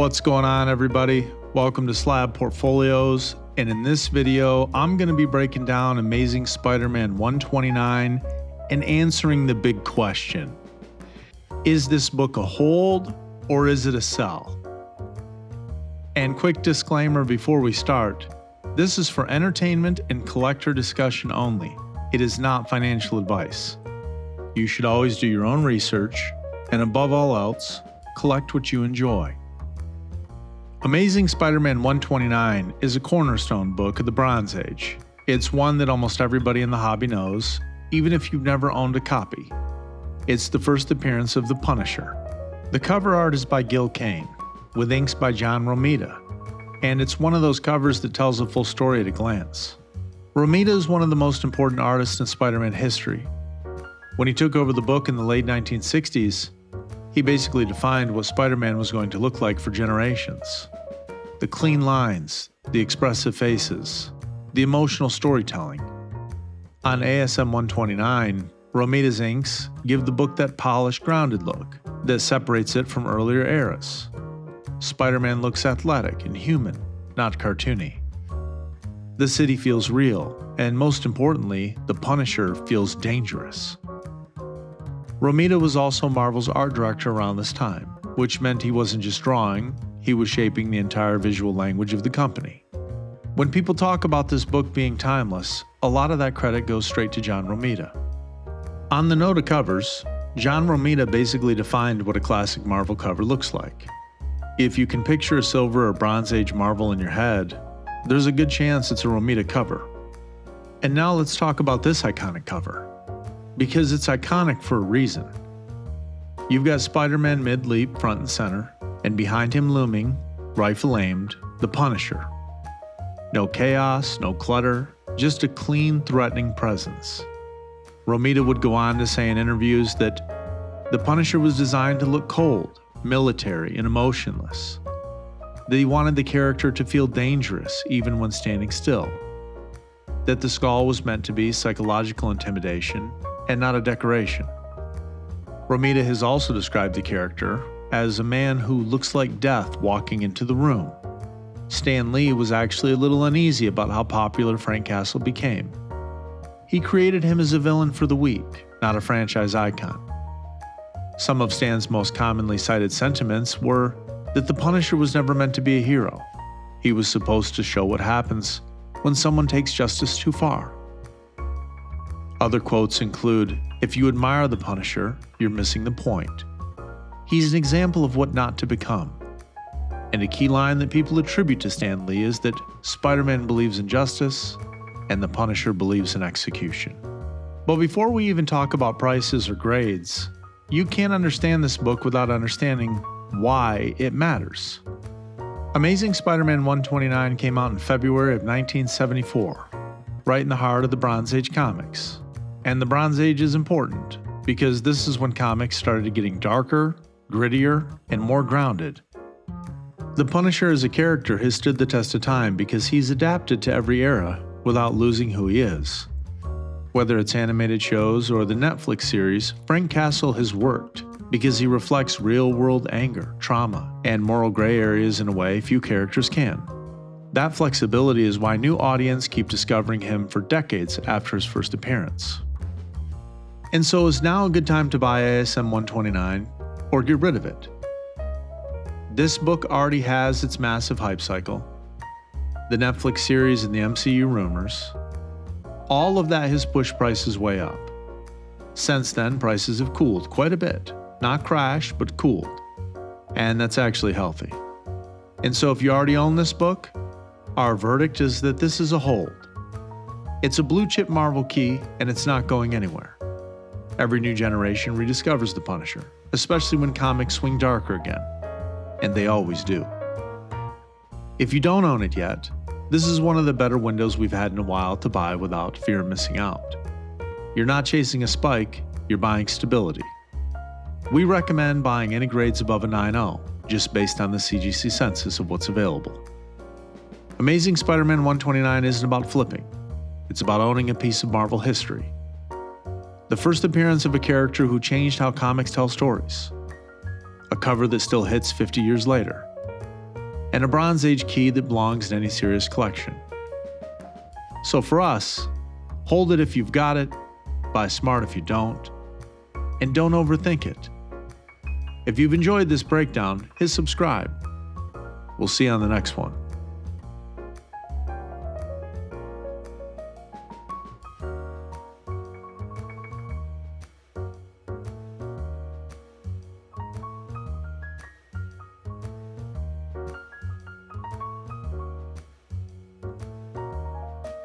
What's going on, everybody? Welcome to Slabbed Portfolios, and in this video, I'm going to be breaking down Amazing Spider-Man 129 and answering the big question. Is this book a hold or is it a sell? And quick disclaimer before we start, this is for entertainment and collector discussion only. It is not financial advice. You should always do your own research, and above all else, collect what you enjoy. Amazing Spider-Man 129 is a cornerstone book of the Bronze Age. It's one that almost everybody in the hobby knows, even if you've never owned a copy. It's the first appearance of the Punisher. The cover art is by Gil Kane, with inks by John Romita, and it's one of those covers that tells a full story at a glance. Romita is one of the most important artists in Spider-Man history. When he took over the book in the late 1960s, he basically defined what Spider-Man was going to look like for generations. The clean lines, the expressive faces, the emotional storytelling. On ASM 129, Romita's inks give the book that polished, grounded look that separates it from earlier eras. Spider-Man looks athletic and human, not cartoony. The city feels real, and most importantly, the Punisher feels dangerous. Romita was also Marvel's art director around this time, which meant he wasn't just drawing, he was shaping the entire visual language of the company. When people talk about this book being timeless, a lot of that credit goes straight to John Romita. On the note of covers, John Romita basically defined what a classic Marvel cover looks like. If you can picture a Silver or Bronze Age Marvel in your head, there's a good chance it's a Romita cover. And now let's talk about this iconic cover, because it's iconic for a reason. You've got Spider-Man mid-leap front and center, and behind him looming, rifle aimed, the Punisher. No chaos, no clutter, just a clean, threatening presence. Romita would go on to say in interviews that the Punisher was designed to look cold, military, and emotionless. That he wanted the character to feel dangerous even when standing still. That the skull was meant to be psychological intimidation and not a decoration. Romita has also described the character as a man who looks like death walking into the room. Stan Lee was actually a little uneasy about how popular Frank Castle became. He created him as a villain for the week, not a franchise icon. Some of Stan's most commonly cited sentiments were that the Punisher was never meant to be a hero. He was supposed to show what happens when someone takes justice too far. Other quotes include, "If you admire the Punisher, you're missing the point. He's an example of what not to become." And a key line that people attribute to Stan Lee is that Spider-Man believes in justice and the Punisher believes in execution. But before we even talk about prices or grades, you can't understand this book without understanding why it matters. Amazing Spider-Man 129 came out in February of 1974, right in the heart of the Bronze Age comics. And the Bronze Age is important because this is when comics started getting darker, grittier, and more grounded. The Punisher as a character has stood the test of time because he's adapted to every era without losing who he is. Whether it's animated shows or the Netflix series, Frank Castle has worked because he reflects real-world anger, trauma, and moral gray areas in a way few characters can. That flexibility is why new audiences keep discovering him for decades after his first appearance. And so is now a good time to buy ASM 129 or get rid of it? This book already has its massive hype cycle, the Netflix series and the MCU rumors. All of that has pushed prices way up. Since then, prices have cooled quite a bit. Not crashed, but cooled. And that's actually healthy. And so if you already own this book, our verdict is that this is a hold. It's a blue chip Marvel key, and it's not going anywhere. Every new generation rediscovers the Punisher, especially when comics swing darker again. And they always do. If you don't own it yet, this is one of the better windows we've had in a while to buy without fear of missing out. You're not chasing a spike, you're buying stability. We recommend buying any grades above a 9.0, just based on the CGC census of what's available. Amazing Spider-Man 129 isn't about flipping. It's about owning a piece of Marvel history. The first appearance of a character who changed how comics tell stories. A cover that still hits 50 years later. and a Bronze Age key that belongs in any serious collection. So for us, hold it if you've got it, buy smart if you don't, and don't overthink it. If you've enjoyed this breakdown, hit subscribe. We'll see you on the next one.